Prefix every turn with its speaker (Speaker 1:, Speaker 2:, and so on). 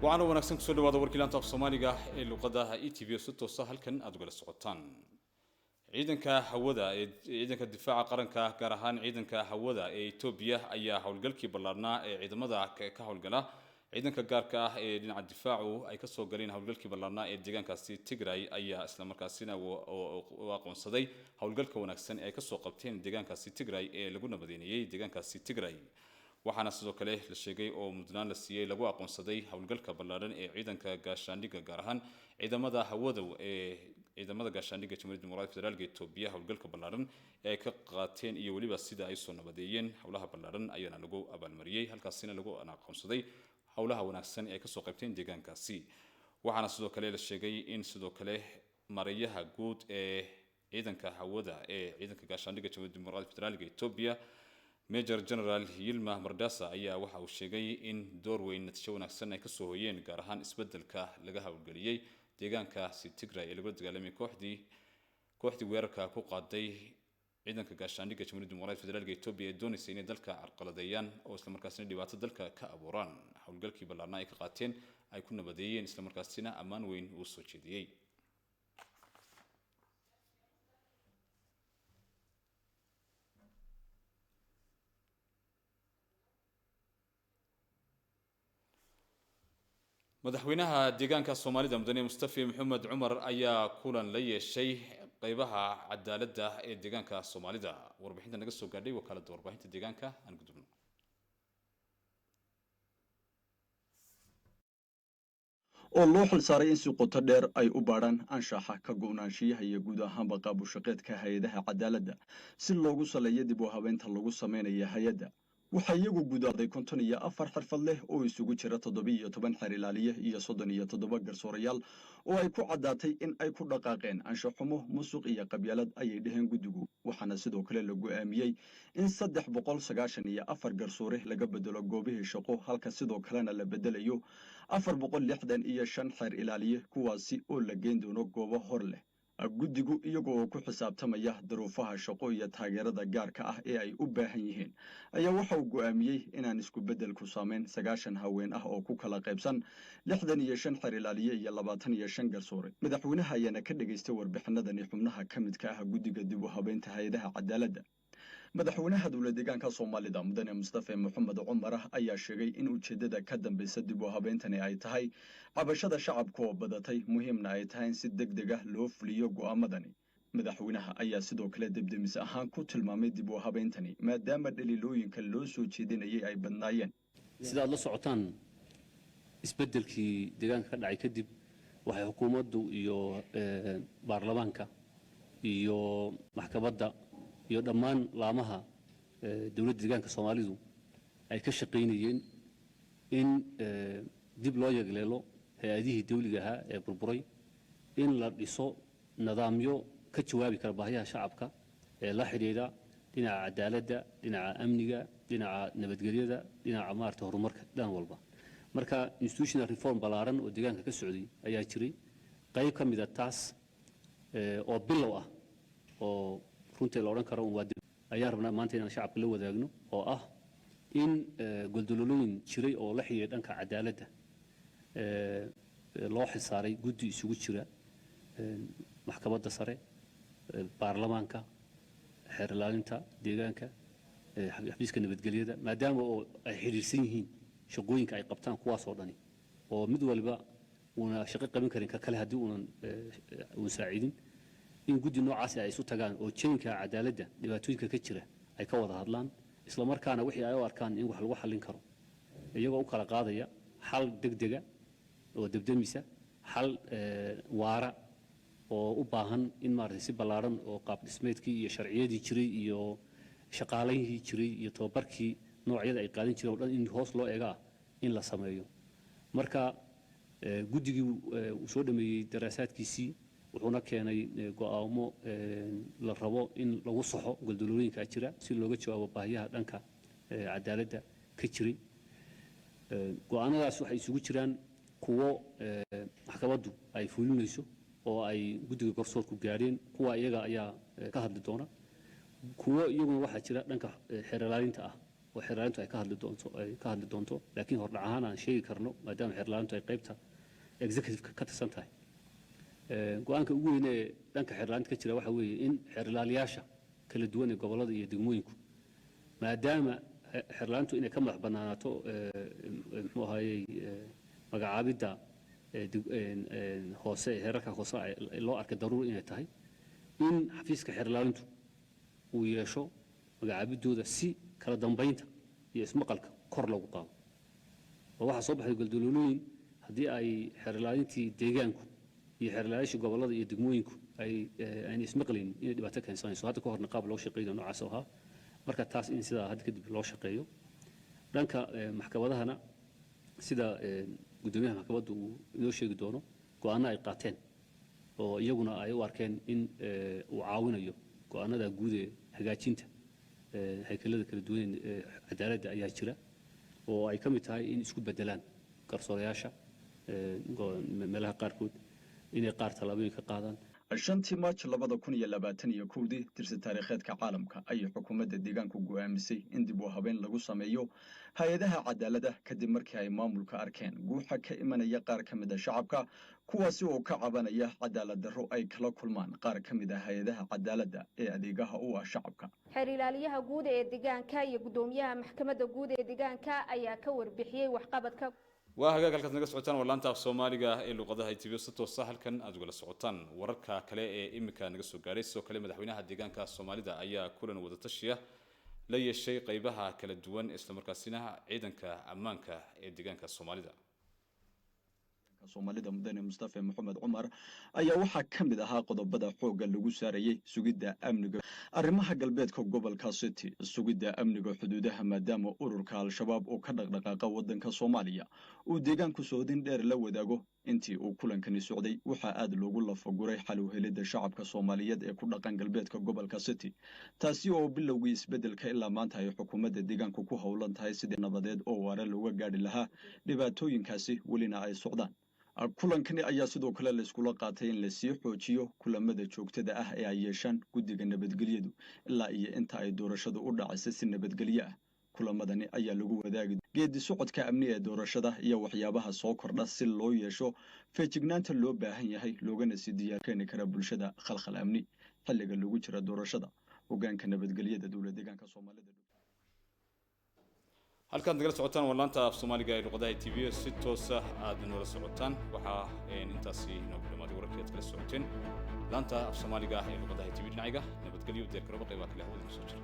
Speaker 1: وعنا ونكسن كسر لوضع وركيلان طب سوماليجا اللقادة ETV ستة هل كان أدقل السقطان عيدن كهودا عيدن كدفاع قرن كهرهان عيدن كهودا إثيوبيا أي حول قلكي بلارنا عيد ماذا كحول قلا عيدن كجار لنا الدفاع أي كسر قلين حول قلكي بلارنا الدجان كاسي تجري أي إسلام مركزنا وواقع صدي حول قلك ونكسن أي كسر قبتين الدجان كاسي تجري لقونا بدينية الدجان كاسي تجري waxaana sidoo kale la sheegay oo mudnaan la siiyay lagu aqoonsaday hawlgalka ballaaran ee ciidanka gaashaandhigga gaar ahaan ciidamada hawada ee ciidamada gaashaandhigga Jamhuuriyadda Dimuqraadiga Federaalka Itoobiya hawlgalka ballaaran ee ka qaateen iyo waliba sida ay soo nabadeeyeen hawlaha ballaaran ayaana lagu abaalmariyay halkaasina lagu aqoonsaday hawlaha wanaagsan ee ka soo qaybteen deegaankaasi waxaana sidoo kale la sheegay in sidoo kale mariyaha guud ee ciidanka hawada ee ciidanka gaashaandhigga Jamhuuriyadda Dimuqraadiga Federaalka Itoobiya Major General Yilma Mardasa ayaa waxa uu sheegay in door weyn natiijo wanaagsan ay ka soo hoyeen gaar ahaan isbedelka laga hawlgeliyay deegaanka Tigray ee lagu dagaalamay kooxdii weerarka ku qaaday ciidanka gaashaandhigga Jamhuuriyadda Dimuqraadiga Federaalka Itoobiya ee doonayay inay dalka carqaladeeyaan oo isla markaasina dhibaato dalka ka abuuraan hawlgalkii ballaarnaa ay ka qaateen ay ku nabadeeyeen isla markaasina ammaan weyn u soo jeediyay madaxweynaha deegaanka Soomaalida mudane Mustafa Maxamed Cumar ayaa kulan la yeeshay qaybaha cadaaladda ee deegaanka Soomaalida warbixinta naga soo gaadhay wakaalada warbaahinta deegaanka aan gudubno
Speaker 2: oo loo xil saaray in si qoto dheer ay u baaraan anshaxa ka go'naanshiyaha iyo guud ahaanba qaab u shaqeedka hay'adaha cadaaladda si loogu saleeyo dib u habeynta lagu sameeyo hay'adda waxa iyagu gudaaday 54 xirfad leh oo isugu jira 17 xeer ilaaliye iyo 37 garsoorayaal oo ay ku cadaatay in ay ku dhaqaaqeen anshaxumo musuq iyo qabyaalad ay dheheen gudigu waxaana sidoo kale lagu aamiyay in 394 garsoore laga bedelo goobihii shaqo halka sidoo kalena la bedelayo 465 xeer ilaaliye kuwaasi oo la geyn doono goobo hor leh gudigu iyagoo ku xisaabtamaya daruufaha shaqo iyo taageerada gaarka ah ee ay u baahan yihiin ayaa waxa uu go'aamiyay inaan isku bedel ku saameyn 90 haween ah oo ku kala qaybsan 65 xeer ilaaliye iyo 25 garsoore madaxweynaha ayaana ka dhageystay warbixinadani xubnaha ka midka ah gudiga dib u habeynta hay'adaha cadaaladda madaxweynaha dowladda deegaanka Soomaalida mudane Mustafa Maxamed Cumar ayaa sheegay in ujeedada ka dambaysa dib u habeentani ay tahay cabashada shacabka oo badatay muhiimna ay tahay in si degdeg ah loo fuliyo go'aamadani madaxweynaha ayaa sidoo kale dibdemis ahaan ku tilmaamay dib u habeentani maadaama dhaliilooyinka loo soo jeedinayay ay badnaayeen
Speaker 3: sida la socotaan isbedelkii deegaanka ka dhacay kadib waxay xukuumaddu iyo baarlamaanka iyo maxkamadda iyo dhammaan laamaha dawladda deegaanka Soomaalidu ay ka shaqeynayeen in dib loo yagleelo hay'adihii dawliga ah ee burburay in la dhiso nidaamyo ka jawaabi kara baahiyaha shacabka ee la xiriira dhinaca cadaaladda dhinaca amniga dhinaca nabadgelyada dhinaca maarta horumarka dhan walba marka institutional reform balaaran oo deegaanka ka socday ayaa jiray qayb ka mid ah taas oo bilow ah oo runtii la oran karo waa ayaa rabnaa maanta inaan shacabka la wadaagno oo ah in goldololooyin jiray oo la xiriira dhanka cadaaladda loo xisaaray guddi isugu jira maxkamadda sare baarlamaanka xeer ilaalinta deegaanka xafiiska nabadgelyada maadaama oo ay xiriirsan yihiin shaqooyinka ay qabtaan kuwaas oo dhani oo mid walba una shaqo qaban karin ka kale haddii uu saacidin in guddi noocaas ay isu tagaan oo jeenka cadaaladda dhibaatooyinka ka jira ay ka wada hadlaan isla markaana wixii ay u arkaan in wax lagu xallin karo iyagoo u kala qaadaya xal degdega oo debdemisa xal waara oo u baahan in maartay si ballaaran oo qaab dhismeedkii iyo sharciyadii jiray iyo shaqaaleyhii jiray iyo tababarkii noocyada ay qaadan jireen oo dhan in hoos loo eega in la sameeyo marka guddigii uu soo dhameeyay daraasaadkiisii wuxuuna keenay go'aamo la rabo in lagu saxo goldolooyinka jira si looga jawaabo baahiyaha dhanka cadaaladda ka jiray go'aanadaas waxay isugu jiraan kuwo maxkamaddu ay fulinayso oo ay guddiga garsoorku gaareen kuwa iyaga ayaa ka hadli doona kuwo iyaguna waxaa jira dhanka xeer ilaalinta ah oo xeerlaalintu ay ka hadli doonto laakiin hordhac ahaan aan sheegi karno maadaama xeerlaalintu ay qaybta executive ka tirsan tahay go'aanka ugu weyn ee dhanka xeerlaalinta ka jira waxa weeye in xeerlaaliyaasha kala duwan ee gobollada iyo degmooyinku maadaama xeerlaalintu inay ka madax bannaanaato muxuu ahaayey magacaabidda hoose heerarka hoose loo arkay daruuri inay tahay in xafiiska xeerlaalintu uu yeesho magacaabiddooda si kala dambaynta iyo ismaqalka kor loogu qaado oo waxaa soo baxday goldololooyin haddii ay xeerlaalintii deegaanku iyo xeerlaaliyaashii gobollada iyo degmooyinku ayna ismaqlaynin inay dhibaato keensanayso hadda ka horna qaab loo shaqeeyo noocaas ahaa marka taas in sidaa hadda kadib loo shaqeeyo dhanka maxkamadahana sida gudoomiyaha maxkamaddu uu inoo sheegi doono go'aano ay qaateen oo iyaguna ay u arkeen in uu caawinayo go'aanada guud ee hagaajinta haykalada kala duwan cadaaladda ayaa jira oo ay ka mid tahay in isku bedelaan garsoorayaasha meelaha qaarkood inay qaar tallaabooyin ka qaadaan
Speaker 2: 5 Maarch 2021 tirsi taariikheedka caalamka ayay xukuumadda deegaanku go'aamisay in dib u habeyn lagu sameeyo hay'adaha cadaaladda kadib markii ay maamulka arkeen guuxa ka imanaya qaar ka mid ah shacabka kuwaasi oo ka cabanaya cadaalad darro ay kala kulmaan qaar ka mid ah hay'adaha cadaaladda ee adeegaha u ah shacabka
Speaker 4: xeer ilaaliyaha guud ee deegaanka iyo gudoomiyaha maxkamadda guud ee deegaanka ayaa ka warbixiyay waxqabadka
Speaker 1: waa hagaag halkaad naga socotaan waa laanta af Soomaaliga ee luqadaha ITV si toos ah halkan aad uga socotaan wararka kale ee imika naga soo gaaray sidoo kale madaxweynaha deegaanka Soomaalida ayaa kulan wada tashiya la yeeshay qaybaha kala duwan isla markaasina ciidanka ammaanka ee deegaanka Soomaalida
Speaker 2: Soomaalida mudane Mustafa Maxamed Umar ayaa waxa kamid ahaa qodobada xooga lagu saarayay sugidda amniga arrimaha galbeedka gobolka City sugidda amniga xuduudaha maadaama ururka al-shabaab oo ka dhaqdhaqaaqa wadanka Soomaaliya uu deegaanku soodin dheer la wadaago intii uu kulankani socday waxa aad loogu lafaguray xal u helida shacabka Soomaaliyeed ee ku dhaqan galbeedka gobolka City taasi oo bilowgii isbedelka ilaa maanta ay xukuumadda deegaanku ku howlan tahay sidii nabadeed oo waara looga gaari lahaa dhibaatooyinkaasi welina ay socdaan kulankani ayaa sidoo kale la isku qaatay in la sii xoojiyo kulamada joogtada ah ee ay yeeshaan guddiga nabadgelyadu ilaa iyo inta ay doorashadu u dhacayso si nabadgelyo ah kulamadani ayaa lagu wadaagi geedi socodka amni ee doorashada iyo waxyaabaha soo kordha si loo yeesho feejignaanta loo baahan yahay loogana sii diyaarkeeni kara bulshada khalkhal amni xilliga lagu jira doorashada hoggaanka nabadgelyada dowladda deegaanka Soomaalida
Speaker 1: halkan nagala socotaan waa laanta af Soomaaliga ee luqadaha ITV si toos ah aad nala socotaan waxa intaasi inoo dhamaad wararkeed kala socoteen laanta af Soomaaliga ee luqadaha ITV dhinaciga nabadgelyo deer garba qaybaha kale hawada soo jira